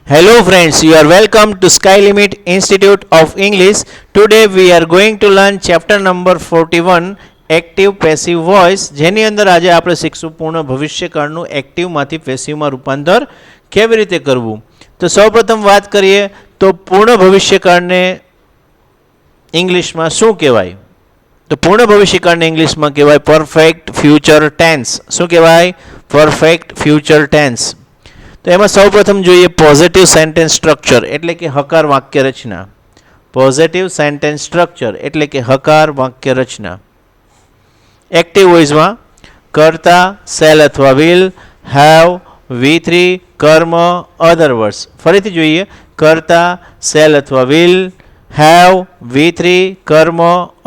Hello friends, you are welcome to Sky Limit Institute of English. Today we are going to learn chapter number 41 Active Passive Voice જેની અંદર આજે આપણે શીખશું પૂર્ણ ભવિષ્યકાળનું એક્ટિવમાંથી પેસિવમાં રૂપાંતર કેવી રીતે કરવું. તો સૌપ્રથમ વાત કરીએ તો પૂર્ણ ભવિષ્યકાળને ઇંગ્લિશમાં શું કહેવાય? તો પૂર્ણ ભવિષ્યકાળને ઇંગ્લિશમાં કહેવાય પરફેક્ટ ફ્યુચર ટેન્સ. શું કહેવાય? Perfect future tense. તો એમાં સૌપ્રથમ જોઈએ પોઝિટિવ સેન્ટેન્સ સ્ટ્રક્ચર એટલે કે હકાર વાક્ય રચના. પોઝિટિવ સેન્ટેન્સ સ્ટ્રક્ચર એટલે કે હકાર વાક્ય રચના. એક્ટિવ વોઇસમાં કર્તા સેલ અથવા વિલ, હેવ, V3, કર્મ, અધર વર્ડ્સ. ફરીથી જોઈએ કર્તા સેલ અથવા વિલ, હેવ, V3, કર્મ,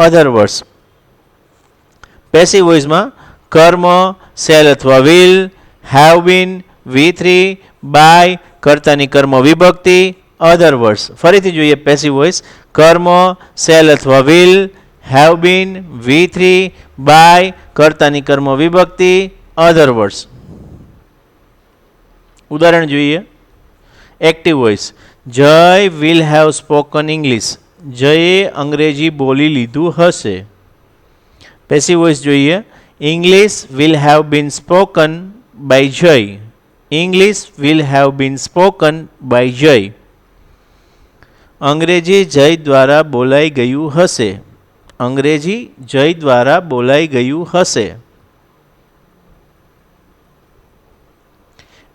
અધર વર્ડ્સ. પેસિવ વોઇસમાં કર્મ સેલ અથવા will, have been, V3, by, કર્તાની કર્મ વિભક્તિ, અધર વર્ડ્સ. ફરીથી જોઈએ પેસિવ વોઇસ કર્મ સેલ અથવા will, have been, V3, by, કર્તાની કર્મ વિભક્તિ, અધર વર્ડ્સ. ઉદાહરણ જોઈએ. Active voice Jay will have spoken English. જયે અંગ્રેજી બોલી લીધું હશે. પેસિવ વોઇસ જોઈએ English will have been spoken by Jay. English will have been spoken by Jay. અંગ્રેજી જય દ્વારા બોલાઈ ગયું હશે. અંગ્રેજી જય દ્વારા બોલાઈ ગયું હશે.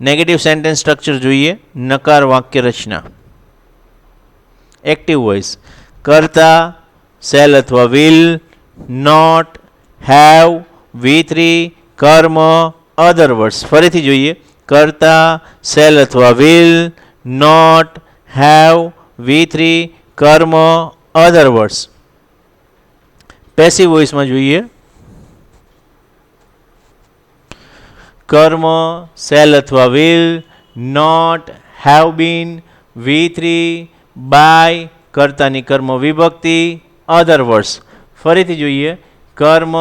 નેગેટિવ સેન્ટેન્સ સ્ટ્રક્ચર જોઈએ. નકાર વાક્ય રચના. એક્ટિવ વોઇસ કર્તા સેલ અથવા વિલ, નોટ, હેવ, V3, કર્મ, અધર વર્ડ્સ. ફરીથી જોઈએ કર્તા સેલ અથવા વિલ, નોટ, હેવ, V3, કર્મ, અધર વર્ડ્સ. પેસિવ વોઇસમાં જોઈએ કર્મ સેલ અથવા will, not, have been, V3, by, કર્તાની કર્મ વિભક્તિ, અધર વર્ડ્સ. ફરીથી જોઈએ કર્મ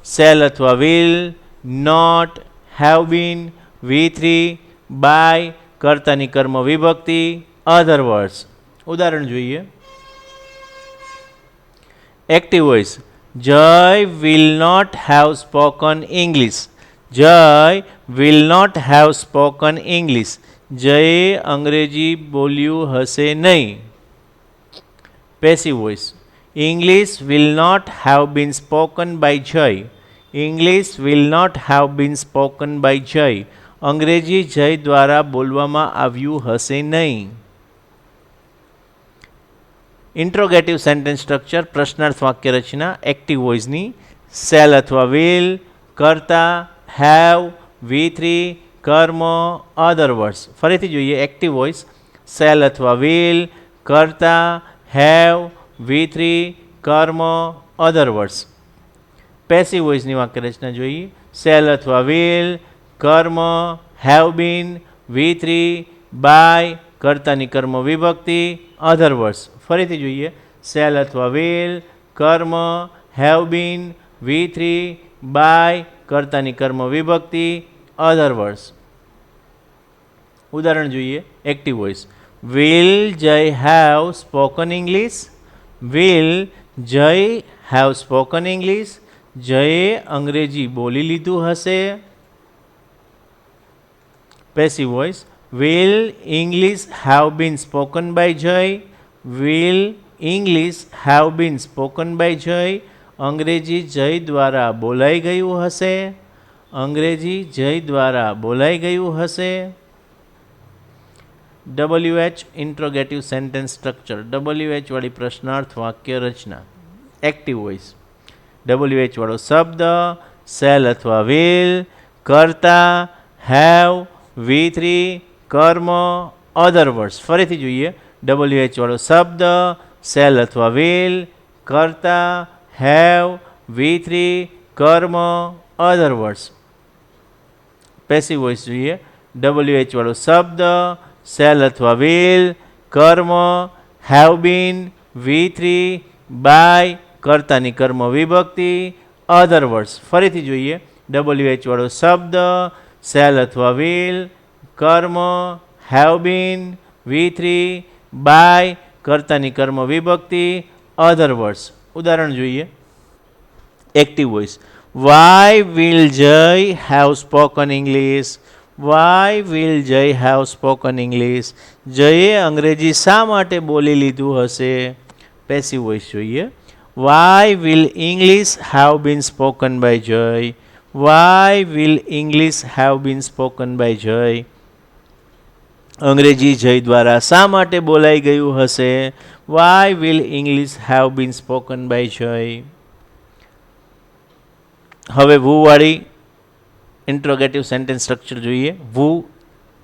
સેલ અથવા will, not, have been, V3, by, કર્તાની કર્મ વિભક્તિ, અધર વર્ડ્સ. ઉદાહરણ જોઈએ. Active voice Jay will not have spoken English. Jay will not have spoken English. જયે અંગ્રેજી બોલ્યું હશે નહીં. Passive voice English will not have been spoken by Jay. English will not have been spoken by Jay. અંગ્રેજી જય દ્વારા બોલવામાં આવ્યું હશે નહીં. ઇન્ટ્રોગેટિવ સેન્ટેન્સ સ્ટ્રક્ચર પ્રશ્નાર્થ વાક્ય રચના. એક્ટિવ વોઇસની સેલ અથવા વિલ, કર્તા, હેવ, V3, કર્મ, અધર વર્ડ્સ. ફરીથી જોઈએ એક્ટિવ વોઇસ સેલ અથવા વિલ, કર્તા, હેવ, V3, કર્મ, અધર વર્ડ્સ. પેસિવ વોઇસની વાક્ય રચના જોઈએ સેલ અથવા વિલ, કર્મ, હેવ બીન, V3, બાય, કર્તાની કર્મ વિભક્તિ, અધર વર્ડ્સ. ફરીથી જોઈએ સેલ અથવા વિલ, કર્મ, હેવ બીન, V3, બાય, કર્તાની કર્મ વિભક્તિ, અધર વર્ડ્સ. ઉદાહરણ જોઈએ. Active voice will Jay have spoken English. Will Jay have spoken English. જયે અંગ્રેજી બોલી લીધું હશે. Passive voice will English have been spoken by Jay. Will English have been spoken by Jay. અંગ્રેજી જય દ્વારા બોલાઈ ગયું હશે. અંગ્રેજી જય દ્વારા બોલાઈ ગયું હશે. WH interrogative sentence structure. WH વાળી પ્રશ્નાર્થ વાક્ય રચના. એક્ટિવ વોઇસ WH વાળો શબ્દ સેલ અથવા વિલ, કર્તા, હેવ, V3, કર્મ, અધર વર્ડ્સ. ફરીથી જોઈએ WH વાળો શબ્દ સેલ અથવા વિલ, કર્તા, હેવ, V3, કર્મ, અધર વર્ડ્સ. પેસિવ વોઇસ જોઈએ WH વાળો શબ્દ સેલ અથવા વિલ, કર્મ, હેવ બીન, V3, બાય, કર્તાની કર્મ વિભક્તિ, અધર વર્ડ્સ. ફરીથી જોઈએ WH વાળો શબ્દ સેલ અથવા વિલ, કર્મ, હેવ બીન, V3 by કર્તાની કર્મ વિભક્તિ other words. ઉદાહરણ જોઈએ. Active voice. Why will Jay have spoken English? Why will Jay have spoken English? જયે અંગ્રેજી શા માટે બોલી લીધું હશે? પેસિવ વોઇસ જોઈએ. Why will English have been spoken by Jay? Why will English have been spoken by Jay? અંગ્રેજી જય દ્વારા શા માટે બોલાઈ ગયું હશે? Why will English have been spoken by Jay? હવે વુ વાળી ઇન્ટ્રોગેટિવ સેન્ટેન્સ સ્ટ્રક્ચર જોઈએ. Wh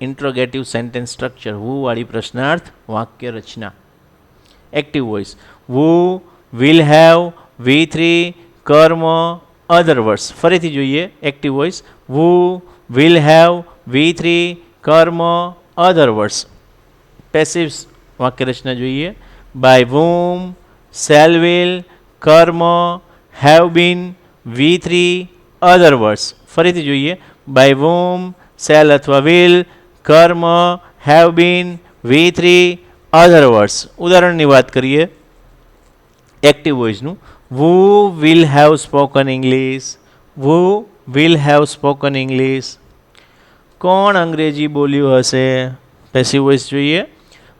interrogative sentence structure, wh વાળી પ્રશ્નાર્થ વાક્ય રચના. Active voice. Wh will have V3 કર્મ અધર વર્ડ્સ. ફરીથી જોઈએ active voice. Wh will have V3 કર્મ અધર વર્ડ્સ. પેસિવ વાક્ય રચના જોઈએ. બાય વૂમ, શેલ વિલ, કર્મ, have been, V3 other words. ફરીથી જોઈએ. બાય વૂમ, શેલ અથવા વિલ, કર્મ, have been, V3 other words. ઉદાહરણની વાત કરીએ એક્ટિવ વોઇસનું. Wh will have spoken English. વુ will have spoken English. કોણ અંગ્રેજી બોલ્યું હશે? પેસિવ વોઇસ જોઈએ.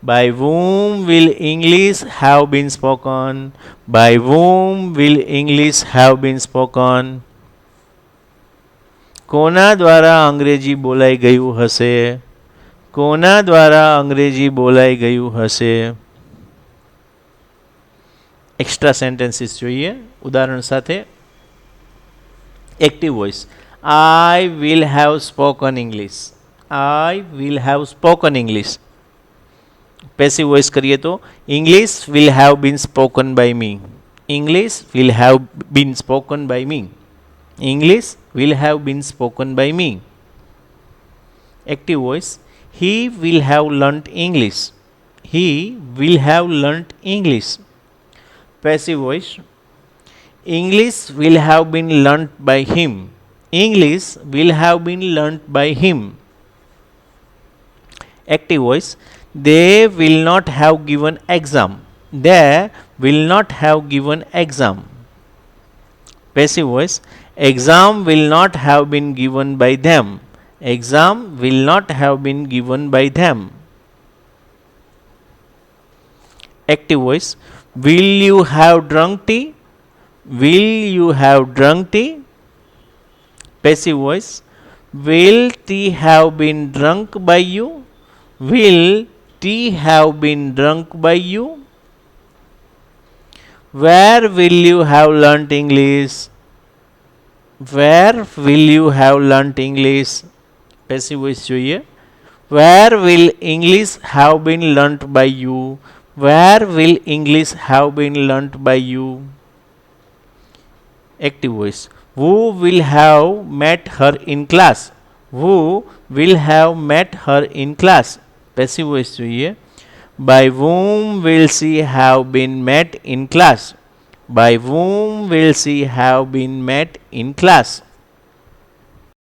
By whom will English have been spoken? By whom will English have been spoken? કોના દ્વારા અંગ્રેજી બોલાઈ ગયું હશે? કોના દ્વારા અંગ્રેજી બોલાઈ ગયું હશે? એક્સ્ટ્રા સેન્ટેન્સીસ જોઈએ ઉદાહરણ સાથે. Active voice. I will have spoken English. I will have spoken English. Passive voice કરીએ તો English will have been spoken by me. English will have been spoken by me. English will have been spoken by me. Active voice. He will have learnt English. He will have learnt English. Passive voice. English will have been learnt by him. English will have been learnt by him. Active voice. They will not have given exam. They will not have given exam. Passive voice. Exam will not have been given by them. Exam will not have been given by them. Active voice. Will you have drunk tea? Will you have drunk tea? Passive voice. Will tea have been drunk by you? Will tea have been drunk by you? Where will you have learnt English? Where will you have learnt English? Passive voice જોઈએ. Where will English have been learnt by you? Where will English have been learnt by you? Active voice. Who will have met her in class? Who will have met her in class? Passive voice જોઈએ. By whom will she have been met in class? By whom will she have been met in class?